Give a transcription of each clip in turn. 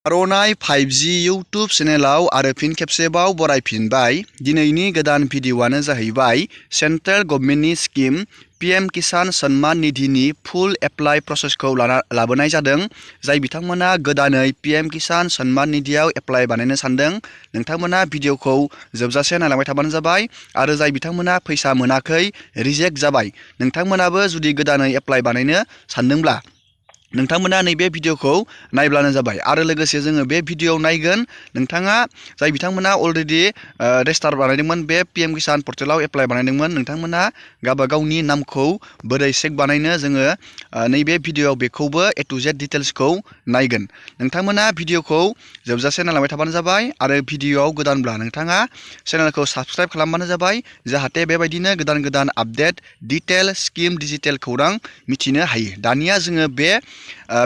आर'नाइ 5G YouTube चेनेलाव आरो फिन खेबसेबाव बरायफिनबाय। दिनैनि गोदान भिडिअ'आनो जाहैबाय सेन्ट्रेल गभर्नमेन्टनि स्किम Pmkisan सन्मान निधिनि फुल एप्लाइ प्रसेसखौ लाबोनाय जादों। जाय बिथांमोना गोदानै Pmkisan सन्मान निधियाव एप्लाइ बानायनो सानदों, नोंथांमोना भिडिअ'खौ जोबजासे नायलांबाय थाबानो जाबाय। आरो जाय बिथांमोना फैसा मोनाखै, रिजेक्ट जाबाय, नोंथांमोनाबो जुदि गोदानै एप्लाइ बानायनो सानदोंब्ला नोंथांमोना नैबे भिडिअ'खौ नायब्लानो जाबाय। आरो लोगोसे जोङो बे भिडिअ'आव नायगोन नोंथाङा जाय बिथांमोना अलरेडि रेजिस्टार बानायदोंमोन, बे Pmkisan पर्टेलाव एप्लाइ बानायदोंमोन, नोंथांमोना गावबा गावनि नामखौ बोरै चेक बानायनो जोङो नैबे भिडिअ'आव बेखौबो A to Z डिटेल्सखौ नायगोन। नोंथांमोना भिडिअ'खौ जोबजासे नायलांबाय थाबानो जाबाय। आरो भिडिअ'आव गोदानब्ला नोंथाङा चेनेलखौ साबस्क्राइब खालामबानो जाबाय, जाहाथे बेबायदिनो गोदान गोदान आपडेट, डिटेल, स्किम, डिजिटेल खौरां मिथिनो हायो। दानिया जोङो बे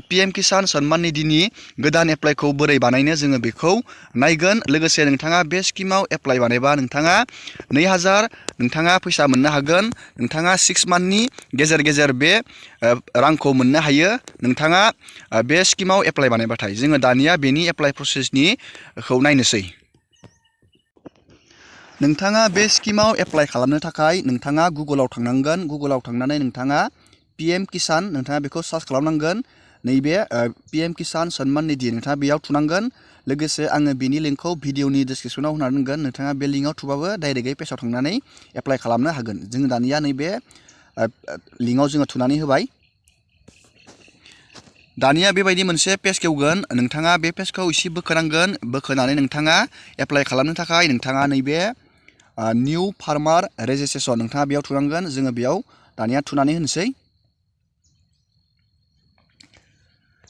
Pmkisan सन्मान निधिनि गोदान एप्लाइखौ बोरै बानायनो जोङो बेखौ नायगोन। लोगोसे नोंथाङा बे स्किमाव एप्लाइ बानायबा नोंथाङा 2000 नोंथाङा फैसा मोननो हागोन। नोंथाङा 6 मान्थनि गेजेर गेजेर बे रांखौ मोननो हायो नोंथाङा बे स्किमाव एप्लाइ बानायबाथाय। जोङो दानिया बेनि एप्लाइ प्रसेसखौ नायनोसै। नोंथाङा बे स्किमाव एप्लाइ खालामनो थाखाय नोंथाङा गुगोलाव थांनांगोन। गुगोलाव थांनानै नोंथाङा Pmkisan नोंथाङा बेखौ सार्च खालामनांगोन। नैबे Pmkisan सन्मान निधि नोंथाङा बेयाव थुनांगोन। लोगोसे आङो बेनि लिंकखौ भिडिअनि डिसक्रिपसनाव होना दोनगोन। नोंथाङा बे लिंकआव थुबाबो डाइरेक्टयै पेजाव थांनानै एप्लाइ खालामनो हागोन। जोङो दानिया नैबे लिंकआव जोङो थुनानै होबाय। दानिया बेबायदि मोनसे पेज खेवगोन। नोंथाङा बे पेजखौ एसे बोखोनांगोन। बोखोनानै नोंथाङा एप्लाइ खालामनो थाखाय नोंथाङा नैबे निउ फार्मार रेजिस्ट्रेसन नोंथाङा बेयाव थुनांगोन। जोङो बेयाव दानिया थुनानै होनोसै।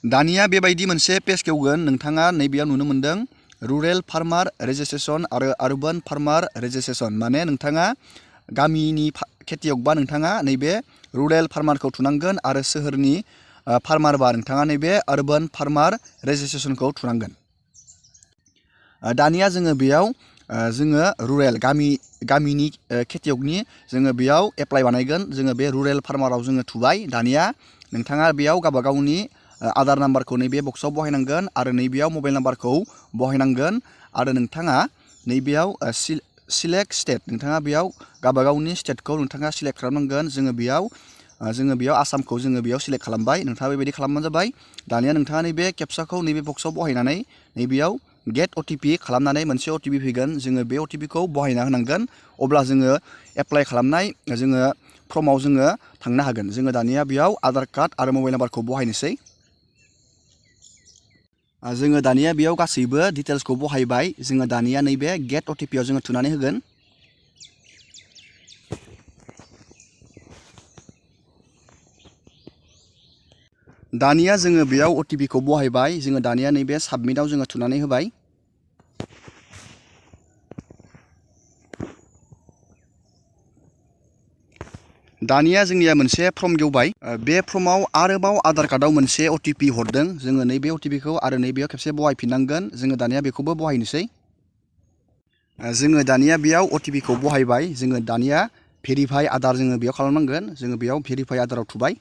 दानिया बेबायदि मोनसे पेज खेवगोन। नोंथाङा नैबेयाव नुनो मोनदों रुरेल फार्मार रेजिस्ट्रेसन आरो आर्बान फार्मार रेजिस्ट्रेसन। माने नोंथाङा गामिनि खेथियकबा नोंथाङा नैबे रुरेल फार्मारखौ थुनांगोन आरो सोहोरनि फार्मारबा नोंथाङा नैबे आर्बान फार्मार रेजिस्ट्रेसनखौ थुनांगोन। दानिया जोङो बेयाव जोङो रुरेल गामिनि खेथियकनि जोङो बेयाव एप्लाइ बानायगोन। जोङो बे रुरेल फार्माराव जोङो थुबाय। दानिया नोंथाङा बेयाव गावबा गावनि आधार नाम्बारखौ नैबे बक्सआव बहायनांगोन आरो नैबेयाव मबाइल नाम्बारखौ बहायनांगोन। आरो नोंथाङा नैबेयाव सिलेक्ट स्टेट नोंथाङा बेयाव गावबा गावनि स्टेटखौ नोंथाङा सिलेक्ट खालामनांगोन। जोङो बेयाव आसामखौ जोङो बेयाव सिलेक्ट खालामबाय। नोंथाङा बेबायदि खालामबानो जाबाय। दानिया नोंथाङा नैबे केपसाखौ नैबे बक्सआव बहायनानै नैबेयाव गेट OTP खालामनानै मोनसे OTP फैगोन। जोङो बे OTPखौ बहायना होनांगोन। अब्ला जोङो एप्लाइ खालामनाय जोङो फर्माव जोङो थांनो हागोन। जोङो दानिया बेयाव आधार कार्ड आरो मबाइल नाम्बारखौ बहायनोसै। जोङो दानिया बेयाव गासैबो डिटेल्सखौ बहायबाय। जोङो दानिया नैबे गेट OTPआव जोङो थुनानै होगोन। दानिया जोङो बेयाव OTPखौ बहायबाय। जोङो दानिया नैबे साबमिटआव जोङो थुनानै होबाय। दानिया जोंनिया मोनसे फर्म गेवबाय। बे फर्माव आरोबाव आधार कार्डआव मोनसे OTP हरदों। जोङो नैबे OTPखौ आरो नैबेयाव खेबसे बहायफिननांगोन। जोङो दानिया बेखौबो बहायनोसै। जोङो दानिया बेयाव OTPखौ बहायबाय। जोङो दानिया भेरिफाइ आधार जोङो बेयाव खालामनांगोन। जोङो बेयाव भेरिफाइ आधाराव थुबाय।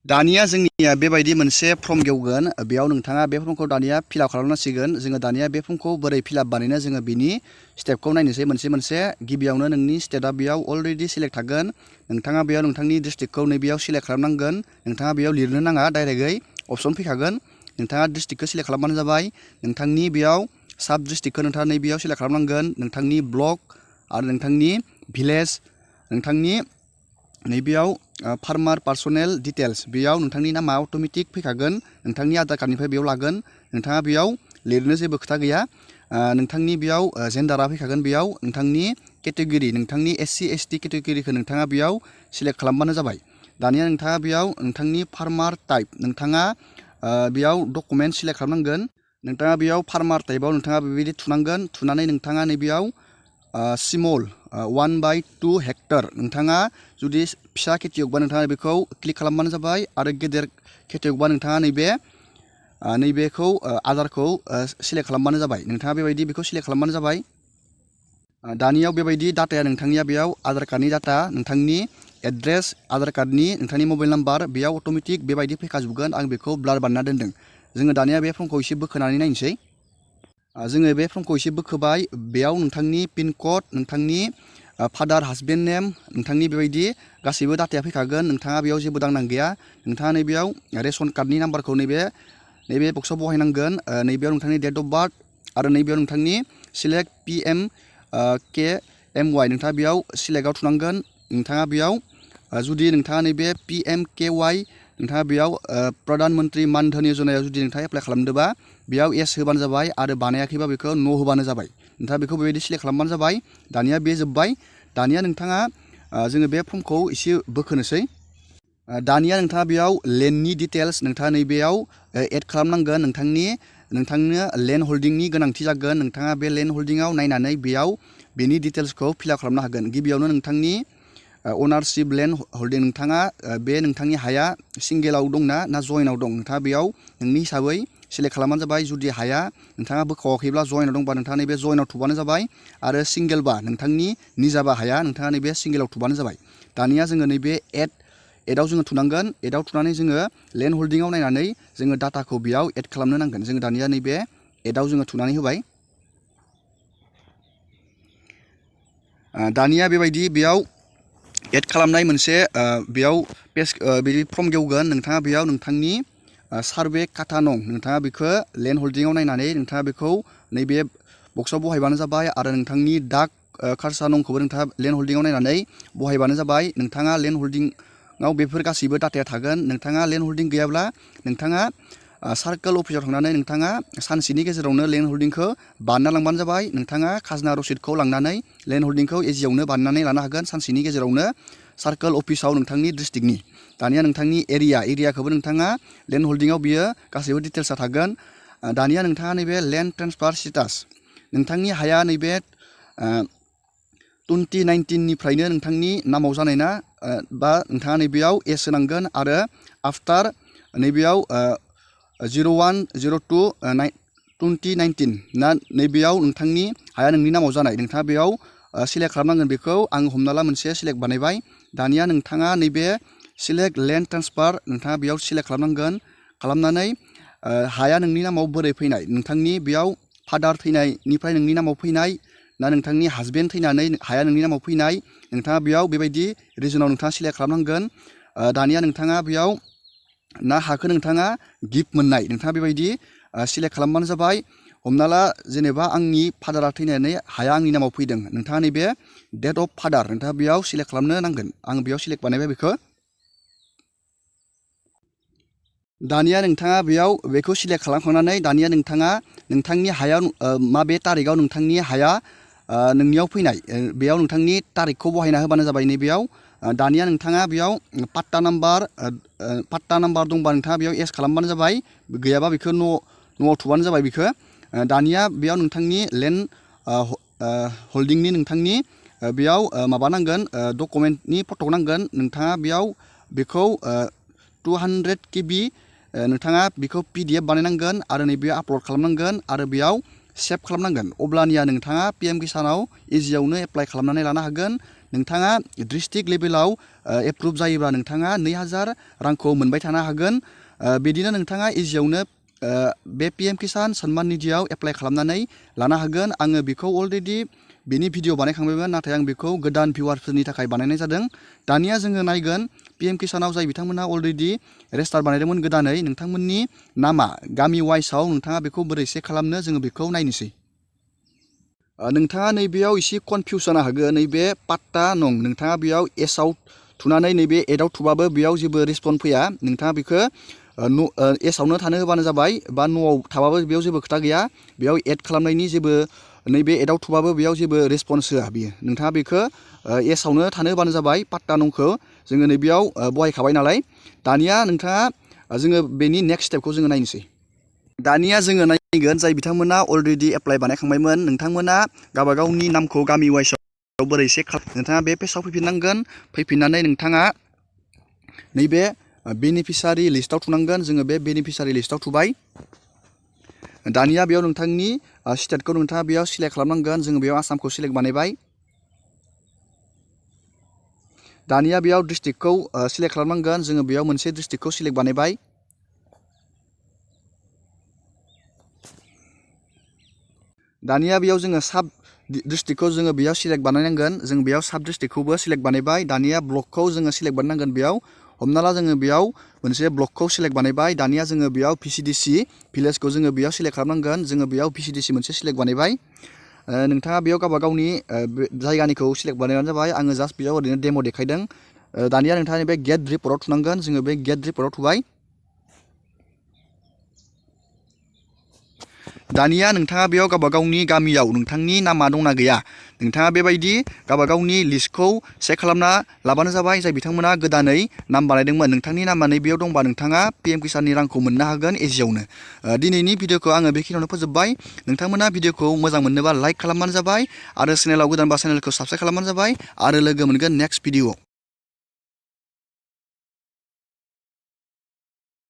दानिया जोंनिया बेबायदि मोनसे फर्म गेवगोन। बेयाव नोंथाङा बे फर्मखौ दानिया फिलआप खालामनांसिगोन। जोङो दानिया बे फर्मखौ बोरै फिलआप बानायनो जोङो बिनि स्टेपखौ नायनोसै मोनसे मोनसे। गिबियावनो नोंनि स्टेटआ बेयाव अलरेडि सिलेक्ट थागोन। नोंथाङा बेयाव नोंथांनि डिस्ट्रिक्टखौ नैबेयाव सिलेक्ट खालामनांगोन। नोंथाङा बेयाव लिरनो नाङा, डाइरेक्टयै अपसन फैखागोन। नोंथाङा डिस्ट्रिक्टखौ सिलेक्ट खालामबानो जाबाय। नोंथांनि बेयाव साब डिस्ट्रिक्टखौ नोंथाङा नैबेयाव सिलेक्ट खालामनांगोन। नोंथांनि ब्लक आरो नोंथांनि भिलेज, नोंथांनि नैबेयाव फार्मार पार्सनेल डिटेल्स बेयाव नोंथांनि नामा अट'मेटिक फैखागोन। नोंथांनि आधार कार्डनिफ्राय बेयाव लागोन। नोंथाङा बेयाव लिरनो जेबो खोथा गैया। नोंथांनि बेयाव जेन्डारा फैखागोन। बेयाव नोंथांनि केटेगरि, नोंथांनि SC ST केटेगरिखौ नोंथाङा बेयाव सिलेक्ट खालामबानो जाबाय। दानिया नोंथाङा बेयाव नोंथांनि फार्मार टाइप नोंथाङा बेयाव डकुमेन्ट सिलेक्ट खालामनांगोन। नोंथाङा बेयाव फार्मार टाइपआव नोंथाङा बेबायदि थुनांगोन। थुनानै नोंथाङा नैबेयाव स्मल 1/2 हेक्टर नोंथाङा जुदि फिसा खेथियकबा नोंथाङा बेखौ क्लिक खालामबानो जाबाय। आरो गेदेर खेथियकबा नोंथाङा नैबेखौ आधारखौ सिलेक्ट खालामबानो जाबाय। नोंथाङा बेबायदि बेखौ सिलेक्ट खालामबानो जाबाय। दानियाव बेबायदि डाटाया नोंथांनिया बेयाव आधार कार्डनि डाटा, नोंथांनि एड्रेस आधार कार्डनि नोंथांनि मबाइल नाम्बार बेयाव अट'मेटिक बेबायदि फैखाजोबगोन। आं बेखौ ब्लार बानायना दोनदों। जोङो दानिया बे फर्मखौ एसे बोखोनानै नायनोसै। जोङो बे फर्मखौ एसे बोखोबाय। बेयाव नोंथांनि पिन कड, नोंथांनि फादार हासबेन्ड नेम, नोंथांनि बेबायदि गासैबो डाटाया फैखागोन। नोंथाङा बेयाव जेबो दांनां गैया। नोंथाङा नैबेयाव रेशन कार्डनि नाम्बारखौ नैबे बक्सआव बहायनांगोन। नैबेयाव नोंथांनि डेट अफ बार्थ आरो नैबेयाव नोंथांनि सिलेक्ट PMKMY नोंथाङा बेयाव सिलेक्टआव थुनांगोन। नोंथाङा बेयाव जुदि नोंथाङा नैबे PMKY नोंथाङा बेयाव प्रधान मन्त्रि मान धन योजनायाव जुदि नोंथाङा एप्लाइ खालामदोंबा बेयाव येस होबानो जाबाय आरो बानायाखैबा बेखौ नो होबानो जाबाय। नोंथाङा बेखौ बेबायदि सिलेक्ट खालामबानो जाबाय। दानिया बे जोब्बाय। दानिया नोंथाङा जोङो बे फर्मखौ एसे बोखोनोसै। दानिया नोंथाङा बेयाव लेन्डनि डिटेल्स नोंथाङा नैबेयाव एड खालामनांगोन। नोंथांनो लेन्ड हल्डिंनि गोनांथि जागोन। नोंथाङा बे लेन्ड हल्डिंआव नायनानै बेयाव बेनि डिटेल्सखौ फिलआप खालामनो हागोन। गिबियावनो नोंथांनि अनारशिप लेन्ड हल्डिं नोंथाङा बे नोंथांनि हाया सिंगेलाव दंना जयेनाव दं, नोंथाङा बेयाव नोंनि हिसाबै सिलेक्ट खालामबानो जाबाय। जुदि हाया नोंथाङा बोखावाखैब्ला जयेनाव दंबा नोंथाङा नैबे जयेनाव थुबानो जाबाय आरो सिंगेलबा नोंथांनि निजाबा हाया नोंथाङा नैबे सिंगेलाव थुबानो जाबाय। दानिया जोङो नैबे एडआव जोङो थुनांगोन। एडआव थुनानै जोङो लेन्ड हल्डिंआव नायनानै जोङो डाटाखौ बेयाव एड खालामनो नांगोन। जोङो दानिया नैबे एडआव जोङो थुनानै होबाय। दानिया बेबायदि बेयाव एड खालामनाय मोनसे बेयाव पेज बिदि फर्म गेवगोन। नोंथाङा बेयाव नोंथांनि सार्भे खाथा नं नोंथाङा बेखौ लेन्ड हल्डिंआव नायनानै नोंथाङा बेखौ नैबे बक्सआव बहायबानो जाबाय आरो नोंथांनि डाक खारसा नंखौबो नोंथाङा लेन्ड हल्डिंआव नायनानै बहायबानो जाबाय। नोंथाङा लेन्ड हल्डिंआव बेफोर गासैबो डाटाया थागोन। नोंथाङा लेन्ड हल्डिं गैयाब्ला नोंथाङा सार्कोल अफिसाव थांनानै नोंथाङा सानसेनि गेजेरावनो लेन्ड हल्डिंखौ बानायना लांबानो जाबाय। नोंथाङा खाजोना रसिदखौ लांनानै लेन्ड हल्डिंखौ इजियावनो बानायनानै लानो हागोन सानसेनि गेजेरावनो सार्कोल अफिसाव नोंथांनि डिस्ट्रिक्टनि। दानिया नोंथांनि एरियाखौबो नोंथाङा लेन्ड हल्डिंआव बियो गासैबो डिटेल्सआ थागोन। दानिया नोंथाङा नैबे लेन्ड ट्रेन्सफार स्टेटास नोंथांनि हाया नैबे 2019निफ्रायनो नोंथांनि नामाव जानाय ना बा नोंथाङा नैबेयाव एस होनांगोन आरो आफ्टार नैबेयाव 01/02/2019 ना नैबेयाव नोंथांनि हाया नोंनि नामाव जानाय नोंथाङा बेयाव सिलेक्ट खालामनांगोन। बेखौ आं हमना ला मोनसे सिलेक्ट बानायबाय। दानिया नोंथाङा नैबे सिलेक्ट लेन्ड ट्रेन्सफार नोंथाङा बेयाव सिलेक्ट खालामनांगोन। खालामनानै हाया नोंनि नामाव बोरै फैनाय, नोंथांनि बेयाव फादार थैनायनिफ्राय नोंनि नामाव फैनाय ना नोंथांनि हासबेन्ड थैनानै हाया नोंनि नामाव फैनाय, नोंथाङा बेयाव बेबायदि रिजनाव नोंथाङा सिलेक्ट खालामनांगोन। दानिया नोंथाङा बेयाव ना हाखौ नोंथाङा गिफ्ट मोननाय नोंथाङा बेबायदि सिलेक्ट खालामबानो जाबाय। हमना ला जेनेबा आंनि फादारा थैनानै हाया आंनि नामाव फैदों, नोंथाङा नैबे डेट अफ फादार नोंथाङा बेयाव सिलेक्ट खालामनो नांगोन। आं बेयाव सिलेक्ट बानायबाय बेखौ। दानिया नोंथाङा बेयाव बेखौ सिलेक्ट खालामखांनानै दानिया नोंथाङा नोंथांनि हायाव माबे तारिखआव नोंथांनि हाया नोंनियाव फैनाय बेयाव नोंथांनि तारिखखौ बहायना होबानो जाबाय। नैबेयाव दानिया नोंथाङा बेयाव पाट्टा नाम्बार दंबा नोंथाङा बेयाव एस खालामबानो जाबाय। गैयाबा बेखौ न'आव थुबानो जाबाय बेखौ। दानिया बेयाव नोंथांनि लेन्ड हल्डिंनि नोंथांनि बेयाव माबा नांगोन डकुमेन्टनि फट' नांगोन। नोंथाङा बेयाव बेखौ 200 KB नोंथाङा बेखौ PDF बानायनांगोन आरो नैबेयाव आपल'ड खालामनांगोन आरो बेयाव सेभ खालामनांगोन। अब्लानिया नोंथाङा PMकिसानाव इजियावनो एप्लाइ खालामनानै लानो हागोन। नोंथाङा डिस्ट्रिक्ट लेभेलाव एप्रुभ जायोब्ला नोंथाङा 2000 रांखौ मोनबाय थानो हागोन। बिदिनो नोंथाङा इजियावनो बे PMकिसान सन्मान निधियाव एप्लाइ खालामनानै लानो हागोन। आङो बेखौ अलरेडि बेनि भिडिअ बानायखांबायमोन, नाथाय आं बेखौ गोदान भिउवार्सफोरनि थाखाय बानायनाय जादों। दानिया जोङो नायगोन PMकिसानाव जाय बिथांमोनहा अलरेडि रेजिस्टार बानायदोंमोन गोदानै नोंथांमोननि नामा गामि वाइसआव नोंथाङा बेखौ बोरै चेक खालामनो जोङो बेखौ नायनोसै। नोंथाङा नैबेयाव एसे कनफिउस जानो हागोन। नैबे पाट्टा नं नोंथाङा बेयाव एसआव थुनानै नैबे एडआव थुबाबो बेयाव जेबो रेसपन्स फैया। नोंथाङा बेखौ एसआवनो थानो होबानो जाबाय बा न'आव थाबाबो बेयाव जेबो खोथा गैया। बेयाव एड खालामनायनि जेबो नैबे एडआव थुबाबो बेयाव जेबो रेसपन्स होआ बियो। नोंथाङा बेखौ एसआवनो थानो होबानो जाबाय। पाट्टा नंखौ जोङो नैबेयाव बहायखाबाय नालाय। दानिया नोंथाङा जोङो बेनि नेक्स्ट स्टेपखौ जोङो नायनोसै। दानिया जोङो नायगोन जाय बिथांमोना अलरेडि एप्लाइ बानायखांबायमोन नोंथांमोना गावबागावनि नामखौ गामि वाइसआव बोरै चेक खालाम नोंथाङा बे पेजआव फैफिननांगोन। फैफिननानै नोंथाङा नैबे बेनिफिसारि लिस्टआव थुनांगोन। जोङो बे बेनिफिसारि लिस्टआव थुबाय। दानिया बेयाव नोंथांनि स्टेटखौ नोंथाङा बेयाव सिलेक्ट खालामनांगोन। जोङो बेयाव आसामखौ सिलेक्ट बानायबाय। दानिया बेयाव डिस्ट्रिक्टखौ सिलेक्ट खालामनांगोन। जोङो बेयाव मोनसे डिस्ट्रिक्टखौ सिलेक्ट बानायबाय। दानिया बेयाव जोङो साब डिस्ट्रिक्टखौ जोङो बेयाव सिलेक्ट बानायनांगोन। जों बेयाव साब डिस्ट्रिक्टखौबो सिलेक्ट बानायबाय। दानिया ब्लकखौ जोङो सिलेक्ट बानायनांगोन। बेयाव हमना ला जोङो बेयाव मोनसे ब्लकखौ सिलेक्ट बानायबाय। दानिया जोङो बेयाव PCDC भिलेजखौ जोङो बेयाव सिलेक्ट खालामनांगोन। जोङो बेयाव PCDC मोनसे सिलेक्ट बानायबाय। नोंथाङा बेयाव गावबा गावनि जायगानिखौ सिलेक्ट बानायबानो जाबाय। आङो जास्ट बेयाव ओरैनो डेम' देखायदों। दानिया नोंथाङा बे गेट रिपर्टआव थुनांगोन। जोङो बे गेट रिपर्टआव थुबाय। दानिया नोंथाङा बेयाव गावबा गावनि गामियाव नोंथांनि नामा दंना गैया, नोंथाङा बेबायदि गावबा गावनि लिस्टखौ चेक खालामना लाबानो जाबाय। जाय बिथांमोना गोदानै नाम बानायदोंमोन, नोंथांनि नामा नैबेयाव दंबा नोंथाङा PM किसाननि रांखौ मोननो हागोन इजियावनो। दिनैनि भिडिअखौ आङो बेखिनियावनो फोजोबबाय। नोंथांमोना भिडिअखौ मोजां मोननोबा लाइक खालामबानो जाबाय आरो चेनेलाव गोदानबा चेनेलखौ साबस्क्राइब खालामबानो जाबाय आरो लोगो मोनगोन नेक्स्ट भिडिअ।